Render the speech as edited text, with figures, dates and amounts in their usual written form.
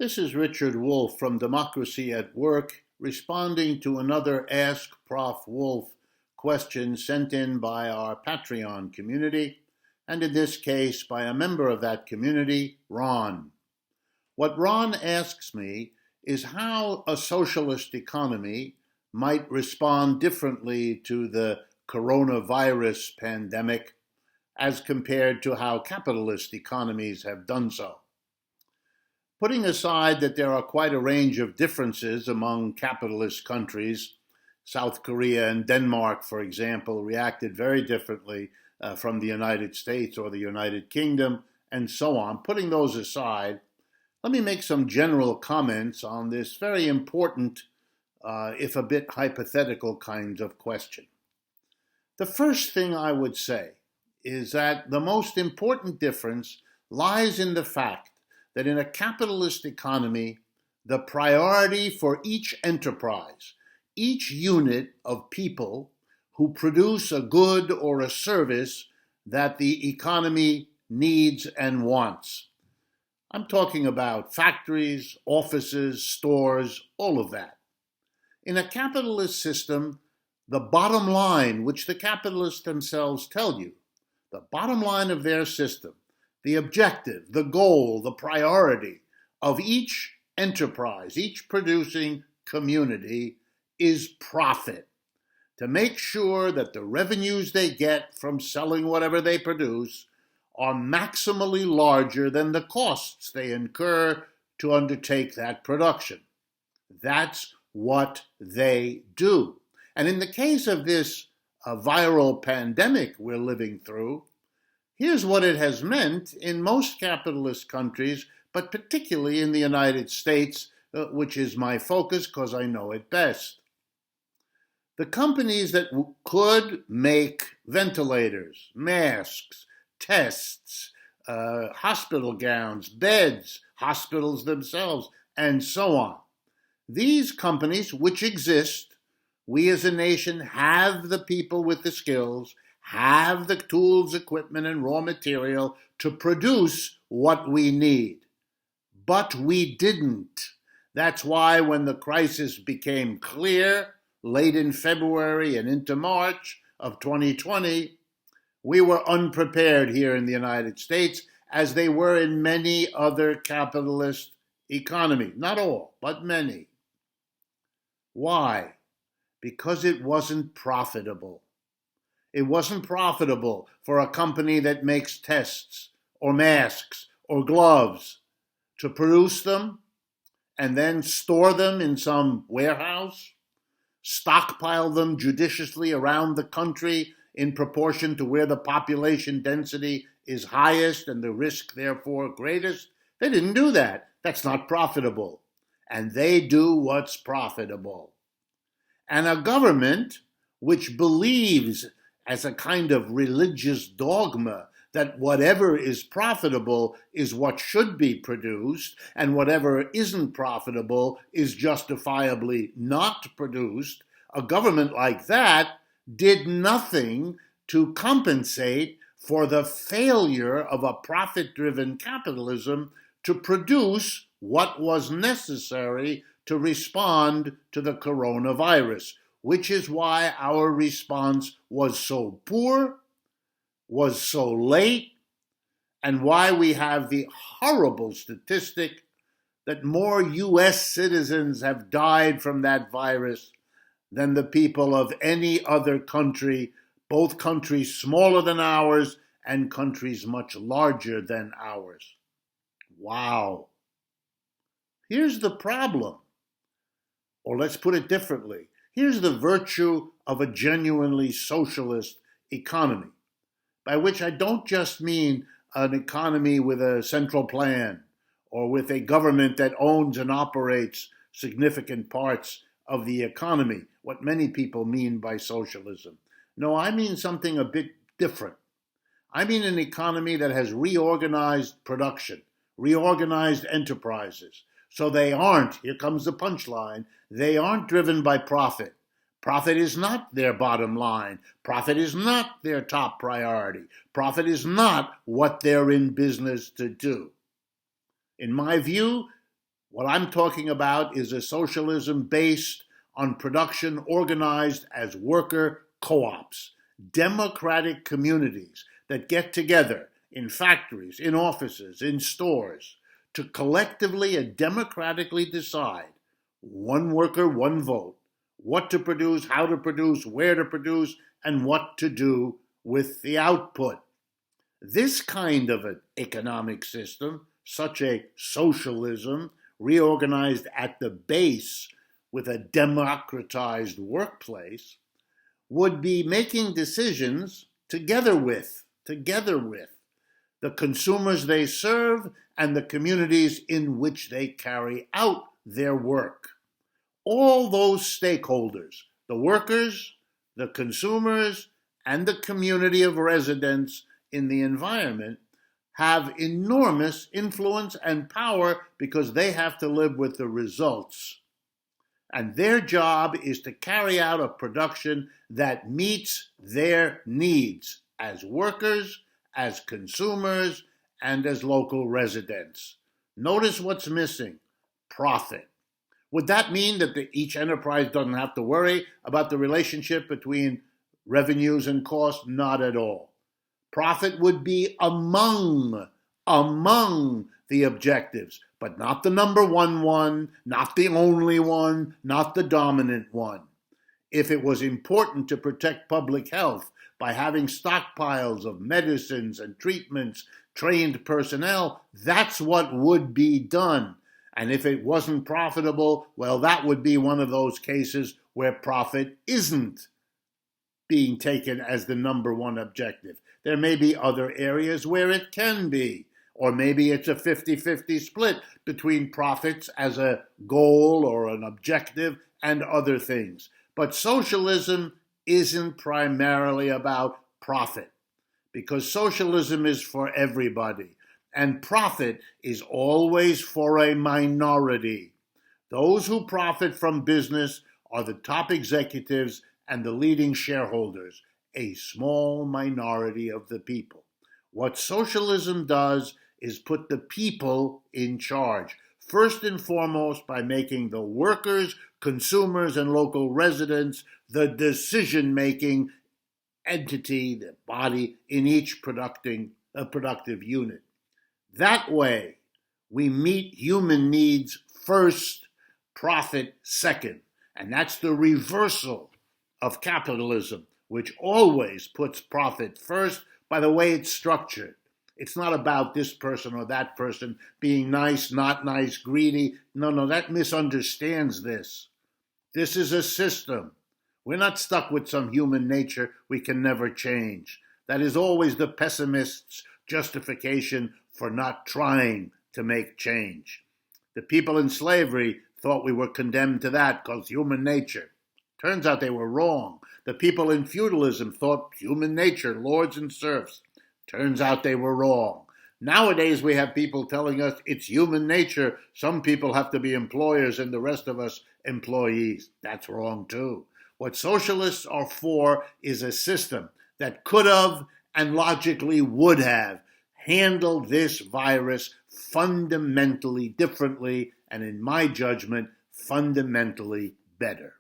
This is Richard Wolff from Democracy at Work, responding to another AskProfWolff question sent in by our Patreon community, and in this case by a member of that community, Ron. What Ron asks me is how a socialist economy might respond differently to the coronavirus pandemic as compared to how capitalist economies have done so. Putting aside that there are quite a range of differences among capitalist countries, South Korea and Denmark, for example, reacted very differently from the United States or the United Kingdom, and so on. Putting those aside, let me make some general comments on this very important, if a bit hypothetical kind of question. The first thing I would say is that the most important difference lies in the fact that in a capitalist economy, the priority for each enterprise, each unit of people who produce a good or a service that the economy needs and wants. I'm talking about factories, offices, stores, all of that. In a capitalist system, the bottom line, which the capitalists themselves tell you, the bottom line of their system, the objective, the goal, the priority of each enterprise, each producing community is profit. To make sure that the revenues they get from selling whatever they produce are maximally larger than the costs they incur to undertake that production. That's what they do. And in the case of this viral pandemic we're living through, here's what it has meant in most capitalist countries, but particularly in the United States, which is my focus because I know it best. The companies that could make ventilators, masks, tests, hospital gowns, beds, hospitals themselves, and so on. These companies, which exist, we as a nation have the people with the skills, have the tools, equipment, and raw material to produce what we need. But we didn't. That's why when the crisis became clear, late in February and into March of 2020, we were unprepared here in the United States, as they were in many other capitalist economies. Not all, but many. Why? Because it wasn't profitable. It wasn't profitable for a company that makes tests or masks or gloves to produce them and then store them in some warehouse, stockpile them judiciously around the country in proportion to where the population density is highest and the risk therefore greatest. They didn't do that. That's not profitable. And they do what's profitable. And a government which believes as a kind of religious dogma that whatever is profitable is what should be produced, and whatever isn't profitable is justifiably not produced, a government like that did nothing to compensate for the failure of a profit-driven capitalism to produce what was necessary to respond to the coronavirus, which is why our response was so poor, was so late, and why we have the horrible statistic that more U.S. citizens have died from that virus than the people of any other country, both countries smaller than ours and countries much larger than ours. Wow. Here's the problem. Or let's put it differently. Here's the virtue of a genuinely socialist economy, by which I don't just mean an economy with a central plan or with a government that owns and operates significant parts of the economy, what many people mean by socialism. No, I mean something a bit different. I mean an economy that has reorganized production, reorganized enterprises, so they aren't, here comes the punchline, they aren't driven by profit. Profit is not their bottom line. Profit is not their top priority. Profit is not what they're in business to do. In my view, What I'm talking about is a socialism based on production organized as worker co-ops, democratic communities that get together in factories, in offices, in stores, to collectively and democratically decide, one worker, one vote, what to produce, how to produce, where to produce, and what to do with the output. This kind of an economic system, such a socialism, reorganized at the base with a democratized workplace, would be making decisions together with the consumers they serve and the communities in which they carry out their work. All those stakeholders, the workers, the consumers, and the community of residents in the environment, have enormous influence and power because they have to live with the results. And their job is to carry out a production that meets their needs as workers, as consumers, and as local residents. Notice what's missing: profit. Would that mean that each enterprise doesn't have to worry about the relationship between revenues and costs? Not at all. Profit would be among the objectives, but not the number one, not the only one, not the dominant one. If it was important to protect public health by having stockpiles of medicines and treatments, trained personnel, that's what would be done. And if it wasn't profitable, well, that would be one of those cases where profit isn't being taken as the number one objective. There may be other areas where it can be, or maybe it's a 50-50 split between profits as a goal or an objective and other things. But socialism isn't primarily about profit, because socialism is for everybody, and profit is always for a minority. Those who profit from business are the top executives and the leading shareholders, a small minority of the people. What socialism does is put the people in charge, first and foremost by making the workers, consumers, and local residents the decision-making entity, the body in each productive unit. That way, we meet human needs first, profit second. And that's the reversal of capitalism, which always puts profit first by the way it's structured. It's not about this person or that person being nice, not nice, greedy. No, that misunderstands this. This is a system. We're not stuck with some human nature we can never change. That is always the pessimist's justification for not trying to make change. The people in slavery thought we were condemned to that because human nature. Turns out they were wrong. The people in feudalism thought human nature, lords and serfs. Turns out they were wrong. Nowadays we have people telling us it's human nature. Some people have to be employers and the rest of us employees. That's wrong too. What socialists are for is a system that could have and logically would have handled this virus fundamentally differently and, in my judgment, fundamentally better.